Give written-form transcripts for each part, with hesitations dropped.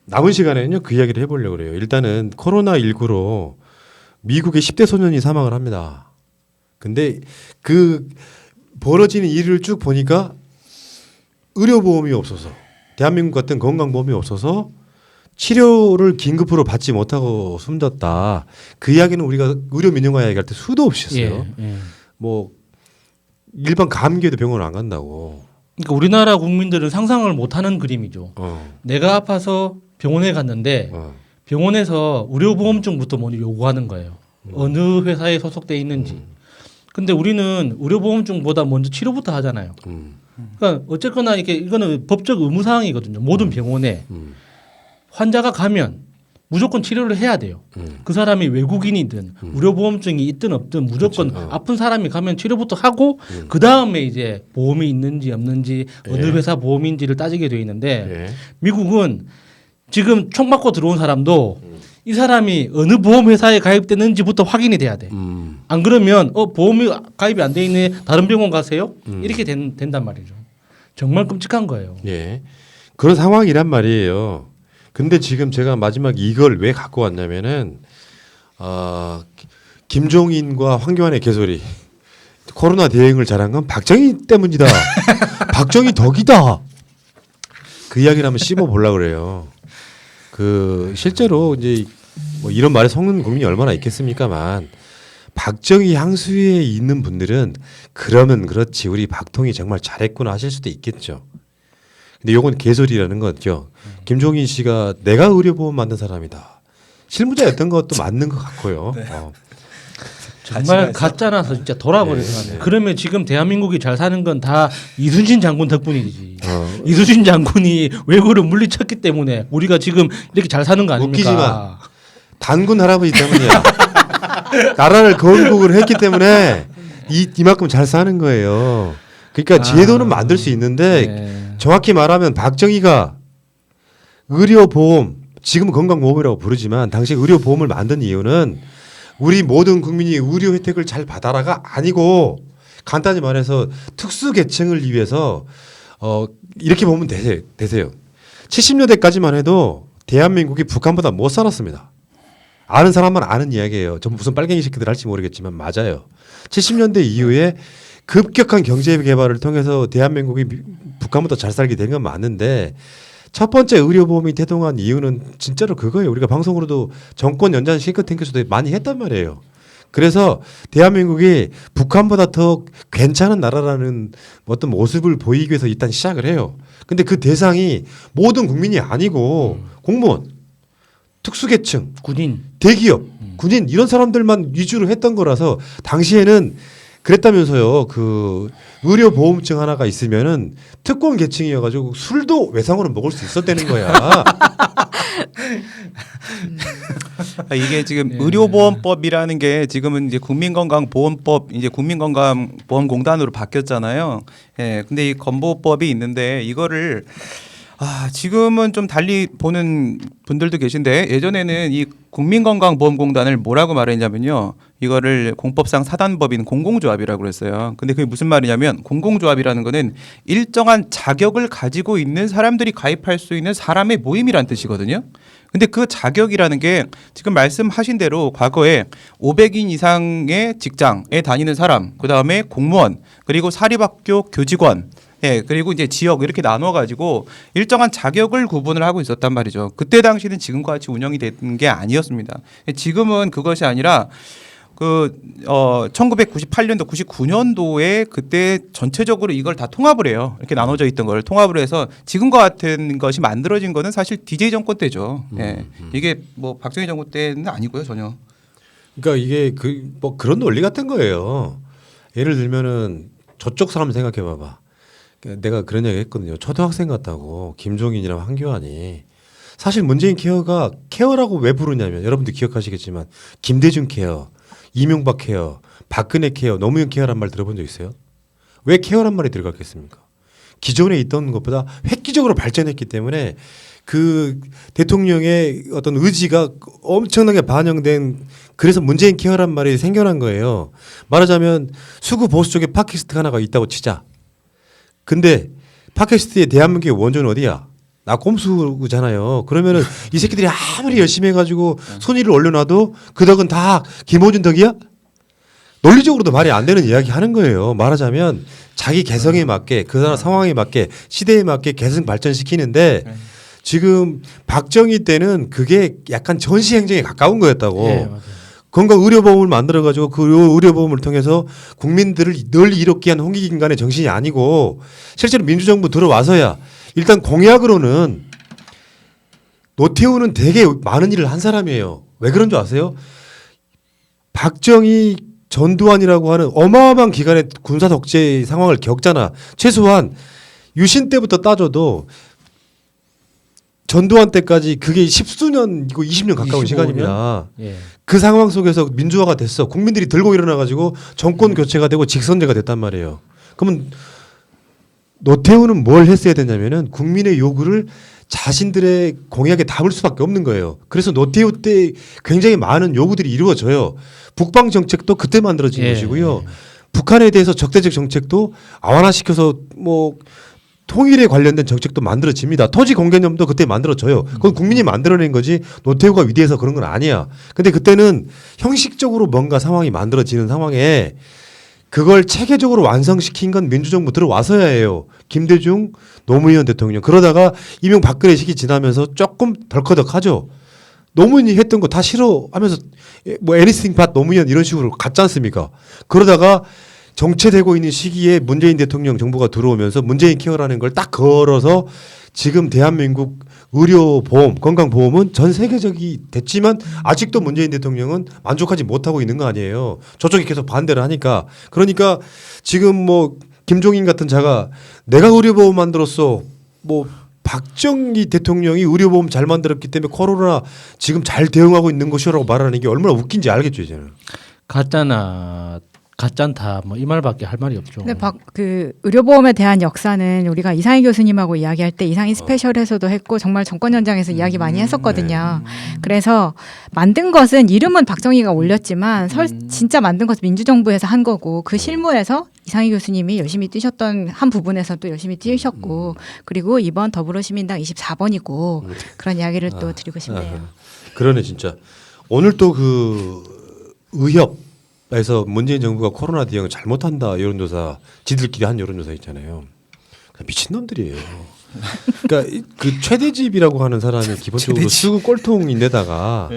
남은 시간에는요 그 이야기를 해보려고 그래요. 일단은 코로나19로 미국의 10대 소년이 사망을 합니다. 근데 그 벌어지는 일을 쭉 보니까 의료보험이 없어서 대한민국 같은 건강보험이 없어서 치료를 긴급으로 받지 못하고 숨졌다. 그 이야기는 우리가 의료 민영화 이야기할 때 수도 없이 했어요. 뭐 일반 감기에도 병원 안 간다고. 그러니까 우리나라 국민들은 상상을 못하는 그림이죠. 내가 아파서 병원에 갔는데 병원에서 의료보험증부터 먼저 요구하는 거예요. 어느 회사에 소속돼 있는지. 근데 우리는 의료보험증보다 먼저 치료부터 하잖아요. 그러니까 어쨌거나 이거는 법적 의무 사항이거든요. 모든 병원에 환자가 가면 무조건 치료를 해야 돼요. 그 사람이 외국인이든 의료보험증이 있든 없든 무조건 그렇죠. 아픈 사람이 가면 치료부터 하고 그 다음에 이제 보험이 있는지 없는지 어느 회사 보험인지를 따지게 돼 있는데 미국은 지금 총 맞고 들어온 사람도 이 사람이 어느 보험회사에 가입됐는지부터 확인이 돼야 돼. 안 그러면 보험이 가입이 안 돼 있네 다른 병원 가세요? 이렇게 된단 말이죠. 정말 끔찍한 거예요. 예. 그런 상황이란 말이에요. 근데 지금 제가 마지막 이걸 왜 갖고 왔냐면은 김종인과 황교안의 개소리 코로나 대응을 잘한 건 박정희 때문이다. 박정희 덕이다. 그 이야기를 한번 씹어 보려고 그래요. 그 실제로 이제 뭐 이런 말에 속는 국민이 얼마나 있겠습니까만 박정희 향수에 있는 분들은 그러면 그렇지 우리 박통이 정말 잘했구나 하실 수도 있겠죠. 근데 요건 개소리라는 거죠. 김종인 씨가 내가 의료보험 만든 사람이다. 실무자였던 것도 맞는 것 같고요. 네. 정말 가짜라서 진짜 돌아버렸어요. 그러면 지금 대한민국이 잘 사는 건 다 이순신 장군 덕분이지. 이순신 장군이 외구를 물리쳤기 때문에 우리가 지금 이렇게 잘 사는 거 아닙니까? 웃기지 마. 단군 할아버지 때문이야. 나라를 건국을 했기 때문에 이만큼 잘 사는 거예요. 그러니까 제도는 만들 수 있는데 정확히 말하면 박정희가 의료보험 지금 건강보험이라고 부르지만 당시 의료보험을 만든 이유는 우리 모든 국민이 의료 혜택을 잘 받아라가 아니고 간단히 말해서 특수계층을 위해서 이렇게 보면 되세요. 70년대까지만 해도 대한민국이 북한보다 못 살았습니다. 아는 사람만 아는 이야기예요. 전 무슨 빨갱이 새끼들 할지 모르겠지만 맞아요. 70년대 이후에 급격한 경제 개발을 통해서 대한민국이 북한보다 잘 살게 된 건 맞는데 첫 번째 의료보험이 태동한 이유는 진짜로 그거예요. 우리가 방송으로도 정권 연장 싱크탱크에서도 많이 했단 말이에요. 그래서 대한민국이 북한보다 더 괜찮은 나라라는 어떤 모습을 보이기 위해서 일단 시작을 해요. 근데 그 대상이 모든 국민이 아니고 공무원, 특수계층, 군인, 대기업, 군인 이런 사람들만 위주로 했던 거라서 당시에는 그랬다면서요. 그 의료보험증 하나가 있으면은 특권 계층이어가지고 술도 외상으로 먹을 수 있었다는 거야. 이게 지금 의료보험법이라는 게 지금은 이제 국민건강보험법 이제 국민건강보험공단으로 바뀌었잖아요. 예, 근데 이 건보법이 있는데 이거를 지금은 좀 달리 보는 분들도 계신데 예전에는 이 국민건강보험공단을 뭐라고 말했냐면요. 이거를 공법상 사단법인 공공조합이라고 그랬어요. 근데 그게 무슨 말이냐면 공공조합이라는 거는 일정한 자격을 가지고 있는 사람들이 가입할 수 있는 사람의 모임이란 뜻이거든요. 근데 그 자격이라는 게 지금 말씀하신 대로 과거에 500인 이상의 직장에 다니는 사람, 그다음에 공무원, 그리고 사립학교 교직원 그리고 이제 지역 이렇게 나눠가지고 일정한 자격을 구분을 하고 있었단 말이죠. 그때 당시는 지금과 같이 운영이 된 게 아니었습니다. 지금은 그것이 아니라 1998년도, 99년도에 그때 전체적으로 이걸 다 통합을 해요. 이렇게 나눠져 있던 걸 통합을 해서 지금과 같은 것이 만들어진 거는 사실 DJ 정권 때죠. 이게 뭐 박정희 정권 때는 아니고요, 전혀. 그러니까 이게 뭐 그런 논리 같은 거예요. 예를 들면은 저쪽 사람 생각해 봐봐. 내가 그런 얘기 했거든요. 초등학생 같다고 김종인이랑 황교안이 사실 문재인 케어라고 왜 부르냐면 여러분들 기억하시겠지만 김대중 케어, 이명박 케어, 박근혜 케어, 노무현 케어란 말 들어본 적 있어요? 왜 케어란 말이 들어갔겠습니까? 기존에 있던 것보다 획기적으로 발전했기 때문에 그 대통령의 어떤 의지가 엄청나게 반영된 그래서 문재인 케어란 말이 생겨난 거예요. 말하자면 수구 보수 쪽에 팟캐스트 하나가 있다고 치자. 근데 팟캐스트의 대한민국의 원조는 어디야? 나 꼼수잖아요. 그러면은 이 새끼들이 아무리 열심히 해가지고 손위를 올려놔도 그 덕은 다 김호준 덕이야? 논리적으로도 말이 안 되는 이야기 하는 거예요. 말하자면 자기 개성에 맞게 그 사람 상황에 맞게 시대에 맞게 개성 발전시키는데 지금 박정희 때는 그게 약간 전시행정에 가까운 거였다고. 네, 맞아요. 건강의료보험을 만들어가지고 그 의료보험을 통해서 국민들을 널 이롭게 한 홍익인간의 정신이 아니고 실제로 민주정부 들어와서야 일단 공약으로는 노태우는 되게 많은 일을 한 사람이에요. 왜 그런 줄 아세요? 박정희 전두환이라고 하는 어마어마한 기간의 군사 독재 상황을 겪잖아. 최소한 유신 때부터 따져도 전두환 때까지 그게 십수년이고 20년 가까운 25년? 시간입니다. 예. 그 상황 속에서 민주화가 됐어. 국민들이 들고 일어나가지고 정권 교체가 되고 직선제가 됐단 말이에요. 그러면 노태우는 뭘 했어야 되냐면은 국민의 요구를 자신들의 공약에 담을 수밖에 없는 거예요. 그래서 노태우 때 굉장히 많은 요구들이 이루어져요. 북방 정책도 그때 만들어진 예. 것이고요. 북한에 대해서 적대적 정책도 아완화시켜서 뭐 통일에 관련된 정책도 만들어집니다. 토지 공개념도 그때 만들어져요. 그건 국민이 만들어낸 거지 노태우가 위대해서 그런 건 아니야. 근데 그때는 형식적으로 뭔가 상황이 만들어지는 상황에 그걸 체계적으로 완성시킨 건 민주정부 들어와서야 해요. 김대중, 노무현 대통령. 그러다가 이명박근혜 시기 지나면서 조금 덜커덕하죠. 노무현이 했던 거 다 싫어하면서 뭐 애니스팅 팟 노무현 이런 식으로 갔지 않습니까? 그러다가 정체되고 있는 시기에 문재인 대통령 정부가 들어오면서 문재인 케어라는 걸 딱 걸어서 지금 대한민국 의료보험, 건강보험은 전 세계적이 됐지만 아직도 문재인 대통령은 만족하지 못하고 있는 거 아니에요. 저쪽이 계속 반대를 하니까. 그러니까 지금 뭐 김종인 같은 자가 내가 의료보험 만들었어. 뭐 박정희 대통령이 의료보험 잘 만들었기 때문에 코로나 지금 잘 대응하고 있는 것이라고 말하는 게 얼마나 웃긴지 알겠죠, 이제는. 가짜나 가짠다 뭐 이 말밖에 할 말이 없죠. 근데 그 의료보험에 대한 역사는 우리가 이상희 교수님하고 이야기할 때 이상희 스페셜에서도 했고 정말 정권 현장에서 이야기 많이 했었거든요. 그래서 만든 것은 이름은 박정희가 올렸지만 진짜 만든 것은 민주정부에서 한 거고 그 실무에서 이상희 교수님이 열심히 뛰셨던 한 부분에서 또 열심히 뛰셨고 그리고 이번 더불어시민당 24번이고 그런 이야기를 또 드리고 싶네요. 그러네 진짜. 오늘 또 그 의협에서 문재인 정부가 코로나 대응을 잘못한다 여론조사 지들끼리 한 여론조사 있잖아요. 미친놈들이에요. 그러니까 그 최대집이라고 하는 사람이 기본적으로 수구 꼴통인데다가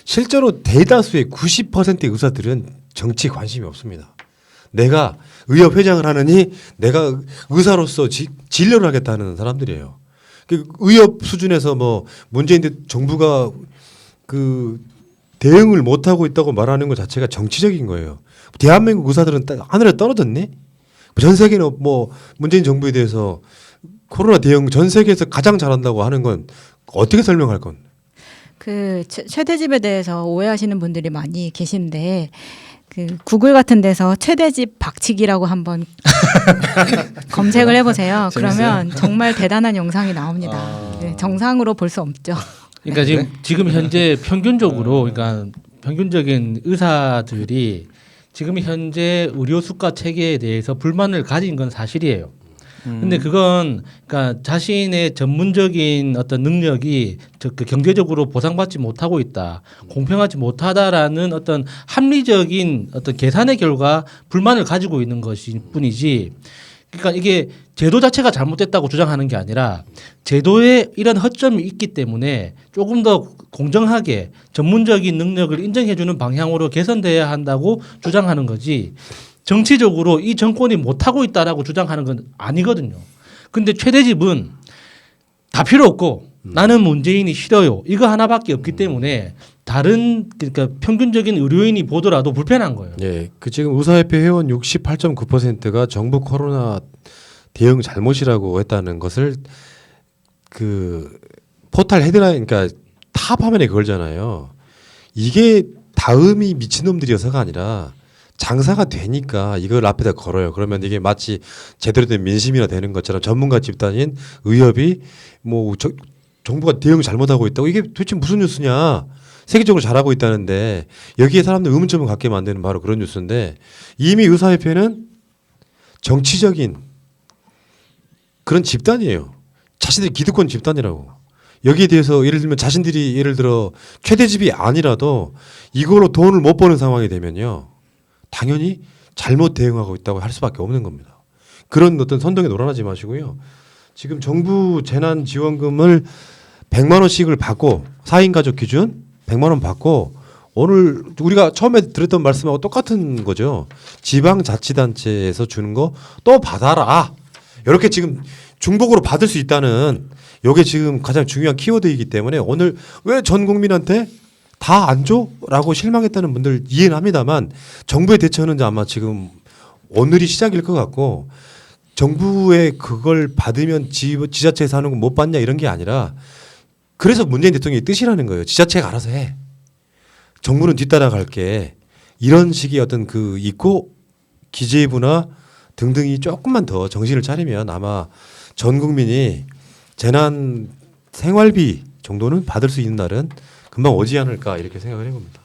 실제로 대다수의 90%의 의사들은 정치에 관심이 없습니다. 내가 의협 회장을 하느니 내가 의사로서 진료를 하겠다는 사람들이에요. 그 의협 수준에서 뭐 문재인 정부가 그 대응을 못 하고 있다고 말하는 것 자체가 정치적인 거예요. 대한민국 의사들은 하늘에 떨어졌네. 전 세계는 뭐 문재인 정부에 대해서 코로나 대응 전 세계에서 가장 잘한다고 하는 건 어떻게 설명할 건? 그 최대집에 대해서 오해하시는 분들이 많이 계신데 그 구글 같은 데서 최대집 박치기라고 한번 검색을 해보세요. 그러면 정말 대단한 영상이 나옵니다. 네, 정상으로 볼 수 없죠. 그러니까 지금 현재 평균적으로 그러니까 평균적인 의사들이 지금 현재 의료 수가 체계에 대해서 불만을 가진 건 사실이에요. 근데 그건 그러니까 자신의 전문적인 어떤 능력이 그 경제적으로 보상받지 못하고 있다, 공평하지 못하다라는 어떤 합리적인 어떤 계산의 결과 불만을 가지고 있는 것일 뿐이지. 그러니까 이게 제도 자체가 잘못됐다고 주장하는 게 아니라 제도에 이런 허점이 있기 때문에 조금 더 공정하게 전문적인 능력을 인정해주는 방향으로 개선돼야 한다고 주장하는 거지. 정치적으로 이 정권이 못하고 있다라고 주장하는 건 아니거든요. 근데 최대집은 다 필요 없고 나는 문재인이 싫어요. 이거 하나밖에 없기 때문에 다른 그러니까 평균적인 의료인이 보더라도 불편한 거예요. 예, 그 지금 의사협회 회원 68.9%가 정부 코로나 대응 잘못이라고 했다는 것을 그 포탈 헤드라인 그러니까 탑 화면에 걸잖아요. 이게 다음이 미친놈들이어서가 아니라 장사가 되니까 이걸 앞에다 걸어요. 그러면 이게 마치 제대로 된 민심이나 되는 것처럼 전문가 집단인 의협이 뭐 정부가 대응 잘못하고 있다고 이게 도대체 무슨 뉴스냐. 세계적으로 잘하고 있다는데 여기에 사람들 의문점을 갖게 만드는 바로 그런 뉴스인데 이미 의사협회는 정치적인 그런 집단이에요. 자신들이 기득권 집단이라고. 여기에 대해서 예를 들면 자신들이 예를 들어 최대집이 아니라도 이걸로 돈을 못 버는 상황이 되면요. 당연히 잘못 대응하고 있다고 할 수밖에 없는 겁니다. 그런 어떤 선동에 놀아나지 마시고요. 지금 정부 재난지원금을 100만 원씩을 받고 4인 가족 기준 100만 원 받고 오늘 우리가 처음에 드렸던 말씀하고 똑같은 거죠. 지방자치단체에서 주는 거 또 받아라. 이렇게 지금 중복으로 받을 수 있다는 이게 지금 가장 중요한 키워드이기 때문에 오늘 왜 전 국민한테 다 안 줘? 라고 실망했다는 분들 이해는 합니다만 정부의 대처는 아마 지금 오늘이 시작일 것 같고 정부의 그걸 받으면 지자체에서 하는 거 못 받냐 이런 게 아니라 그래서 문재인 대통령의 뜻이라는 거예요. 지자체가 알아서 해. 정부는 뒤따라갈게. 이런 식의 어떤 그 있고 기재부나 등등이 조금만 더 정신을 차리면 아마 전 국민이 재난 생활비 정도는 받을 수 있는 날은 금방 오지 않을까 이렇게 생각을 해봅니다.